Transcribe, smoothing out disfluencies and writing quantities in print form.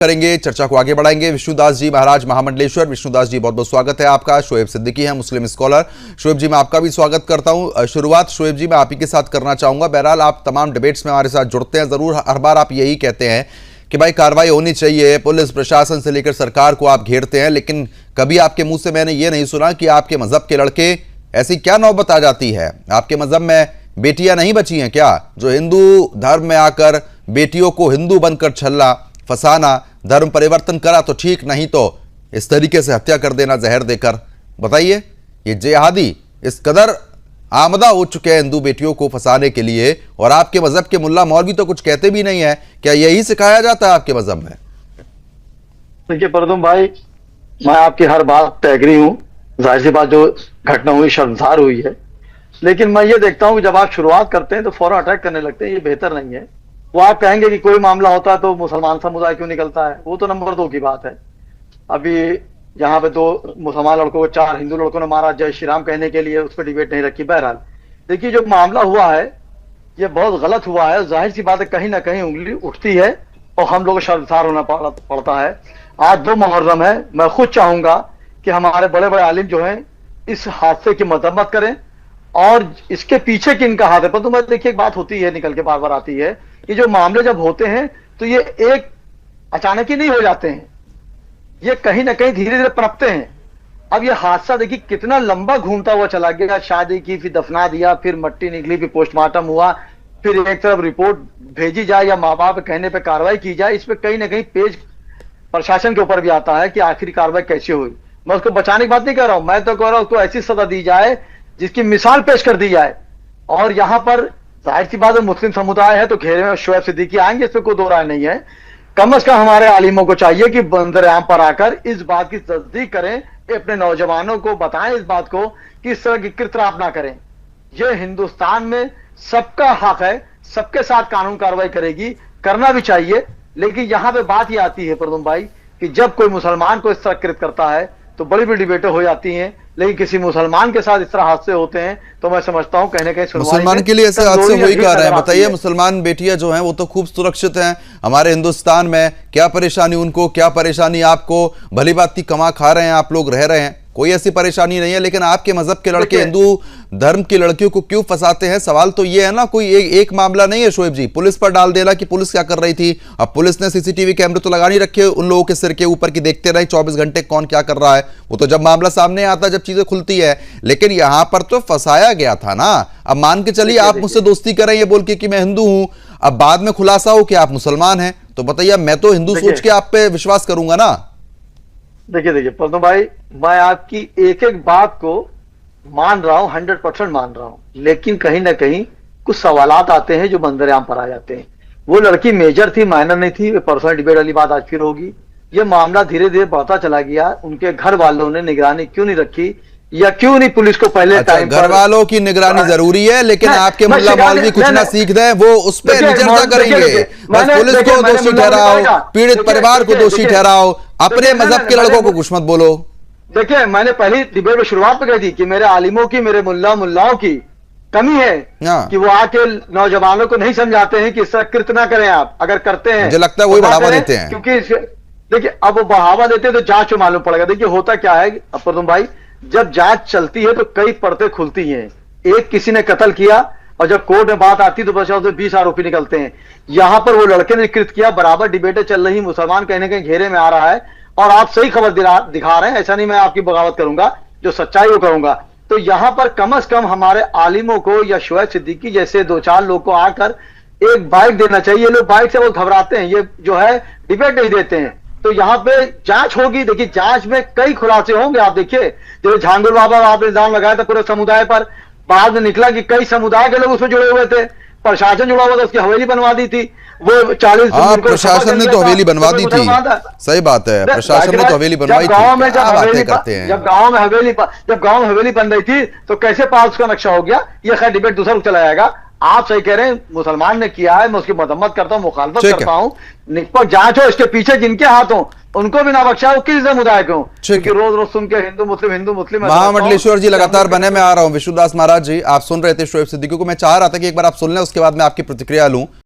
करेंगे, चर्चा को आगे बढ़ाएंगे। विष्णुदास जी महाराज महामंडलेश्वर, विष्णुदास जी बहुत बहुत स्वागत है आपका। शोएब सिद्दीकी हैं मुस्लिम स्कॉलर। शोएब जी मैं आपका भी स्वागत करता हूं। शुरुआत शोएब जी मैं आप ही के साथ करना चाहूंगा। बहरहाल आप तमाम डिबेट्स में हमारे साथ जुड़ते हैं जरूर, हर बार आप यही कहते हैं कि भाई कार्रवाई होनी चाहिए, पुलिस प्रशासन से लेकर सरकार को आप घेरते हैं, लेकिन कभी आपके मुंह से मैंने ये नहीं सुना कि आपके मजहब के लड़के, ऐसी क्या नौबत आ जाती है? आपके मजहब में बेटियां नहीं बची हैं क्या, जो हिंदू धर्म में आकर बेटियों को हिंदू बनकर छलना, फसाना, धर्म परिवर्तन करा तो ठीक, नहीं तो इस तरीके से हत्या कर देना जहर देकर? बताइए, ये जिहादी इस कदर आमदा हो चुके हैं हिंदू बेटियों को फंसाने के लिए, और आपके मजहब के मुल्ला मौलवी तो कुछ कहते भी नहीं है। क्या यही सिखाया जाता है आपके मजहब में? देखिए परदुम भाई, मैं आपकी हर बात पे एग्री हूँ। जाहिर सी बात, जो घटना हुई शर्मसार हुई है, लेकिन मैं ये देखता हूँ कि जब आप शुरुआत करते हैं तो फौरन अटैक करने लगते हैं, ये बेहतर नहीं है। वो आप कहेंगे कि कोई मामला होता है तो मुसलमान समुदाय क्यों निकलता है, वो तो नंबर 2 की बात है। अभी यहाँ पे 2 मुसलमान लड़कों को 4 हिंदू लड़कों ने मारा जय श्री राम कहने के लिए, उस पर डिबेट नहीं रखी। बहरहाल देखिए, जो मामला हुआ है ये बहुत गलत हुआ है। जाहिर सी बात है, कहीं ना कहीं उंगली उठती है और हम लोग को शर्मसार होना पड़ता है। आज 2 मुहर्रम है, मैं खुद चाहूंगा कि हमारे बड़े बड़े आलिम जो हैं इस हादसे की मजम्मत करें, और इसके पीछे किनका हाथ है। परंतु मैं देखिए, एक बात होती है निकल के बार बार आती है कि जो मामले जब होते हैं तो ये एक अचानक ही नहीं हो जाते हैं, ये कहीं ना कहीं धीरे धीरे पनपते हैं। अब ये हादसा देखिए कितना लंबा घूमता हुआ चला गया। शादी की, फिर दफना दिया, फिर मट्टी निकली, फिर पोस्टमार्टम हुआ, फिर एक तरफ रिपोर्ट भेजी जाए या माँ बाप के कहने पर कार्रवाई की जाए। इस पर कहीं ना कहीं पेज प्रशासन के ऊपर भी आता है कि आखिर कार्रवाई कैसे हुई। मैं उसको बचाने की बात नहीं कर रहा हूं, मैं तो कह रहा हूं उसको ऐसी सजा दी जाए जिसकी मिसाल पेश कर दी जाए। और यहां पर जाहिर सी बात है, मुस्लिम समुदाय है तो घेरे में शोएब सिद्दीकी आएंगे, इसमें कोई दो राय नहीं है। कम से कम हमारे आलिमों को चाहिए कि बंदरआम पर आकर इस बात की तस्दीक करें, अपने नौजवानों को बताएं इस बात को कि इस तरह की कृत्य आप ना करें। यह हिंदुस्तान में सबका हक है, सबके साथ कानून कार्रवाई करेगी, करना भी चाहिए। लेकिन यहां पे बात यह आती है परदुम भाई कि जब कोई मुसलमान को इस तरह कृत्य करता है तो बड़ी बड़ी डिबेटें हो जाती हैं, लेकिन किसी मुसलमान के साथ इस तरह हादसे होते हैं तो मैं समझता हूं कहीं ना कहीं मुसलमान के लिए ऐसे हादसे हो ही क्या रहे हैं? बताइए, मुसलमान बेटियां जो हैं वो तो खूब सुरक्षित हैं हमारे हिंदुस्तान में। क्या परेशानी उनको, क्या परेशानी आपको? भली बात की कमा खा रहे हैं आप लोग, रह रहे हैं, कोई ऐसी परेशानी नहीं है, लेकिन आपके मजहब के लड़के हिंदू धर्म की लड़कियों को क्यों फंसाते हैं? सवाल तो ये है ना, कोई एक मामला नहीं है शोएब जी, पुलिस पर डाल देना कि पुलिस क्या कर रही थी। अब पुलिस ने सीसीटीवी कैमरे तो लगा नहीं रखे उन लोगों के सिर के ऊपर कि देखते रहे 24 घंटे कौन क्या कर रहा है। वो तो जब मामला सामने आता है, जब चीजें खुलती है। लेकिन यहां पर तो फंसाया गया था ना। अब मान के चलिए आप मुझसे दोस्ती करें ये बोल के कि मैं हिंदू हूं, अब बाद में खुलासा हो कि आप मुसलमान हैं, तो बताइए मैं तो हिंदू सोच के आप पे विश्वास करूंगा ना। देखिए परदुम भाई, मैं आपकी एक एक बात को मान रहा हूं, 100% मान रहा हूं, लेकिन कहीं ना कहीं कुछ सवालात आते हैं जो बंदरआम पर आ जाते हैं। वो लड़की मेजर थी, माइनर नहीं थी। पर्सनल डिबेट वाली बात आज फिर होगी। ये मामला धीरे धीरे बढ़ता चला गया। उनके घर वालों ने निगरानी क्यों नहीं रखी, या क्यों नहीं पुलिस को पहले टाइम पर? घर वालों की निगरानी जरूरी है, लेकिन आपके मुल्ला मौलवी कुछ ना सीख दें, वो उस पर चर्चा करेंगे। बस पुलिस को दोषी ठहराओ, पीड़ित परिवार को दोषी ठहराओ, अपने मजहब के लड़कों को कुछ मत बोलो। देखिए, मैंने पहली डिबेट में शुरुआत में कही थी कि मेरे आलिमों की, मेरे मुल्लाओं की कमी है कि वो आके नौजवानों को नहीं समझाते हैं कि इस तरह कृत्य ना करें। आप अगर करते हैं, मुझे लगता है वही बढ़ावा देते हैं, क्योंकि देखिए अब वो बढ़ावा देते हैं तो जांच में मालूम पड़ेगा। देखिए होता क्या है परदुम भाई, जब जांच चलती है तो कई परतें खुलती हैं। एक किसी ने कत्ल किया और जब कोर्ट में बात आती है तो बचा उसमें 20 आरोपी निकलते हैं। यहां पर वो लड़के ने कृत्य किया, बराबर डिबेटें चल रही, मुसलमान कहीं ना कहीं घेरे में आ रहा है, और आप सही खबर दिखा रहे हैं। ऐसा नहीं मैं आपकी बगावत करूंगा, जो सच्चाई वो करूंगा। तो यहां पर कम से कम हमारे आलिमों को या शोएब सिद्दीकी जैसे 2-4 लोग को आकर एक बाइट देना चाहिए। लोग बाइट से बहुत घबराते हैं, ये जो है डिबेट नहीं देते हैं। तो यहाँ पे जांच होगी। देखिए जांच में कई खुलासे होंगे। आप देखिए, जब झांगुर बाबा आपने इल्जाम लगाया था पूरे समुदाय पर, बाद में निकला कि कई समुदाय के लोग उसमें जुड़े हुए थे, प्रशासन जुड़ा हुआ था, उसकी हवेली बनवा दी थी। वो 40 प्रशासन ने तो हवेली बनवा दी थी। सही बात है, प्रशासन ने तो हवेली बनवाई थी। गांव में जब गांव में हवेली बन रही थी तो कैसे पास उसका नक्शा हो गया, ये खैर डिबेट दूसरा चला जाएगा। आप सही कह रहे हैं, मुसलमान ने किया है, मैं उसकी मदम्मत करता हूं, मुखालफत करता हूं। निष्पक्ष जांच हो, इसके पीछे जिनके हाथ हो उनको भी ना बख्शा, वो किस समुदाय को, क्योंकि रोज रोज सुन के हिंदू मुस्लिम। महामंडलेश्वर जी लगातार बने में आ रहा हूं। विष्णुदास महाराज जी, आप सुन रहे थे शोएब सिद्दीकी को, मैं चाह रहा था कि एक बार आप सुन लें, उसके बाद मैं आपकी प्रतिक्रिया लूं।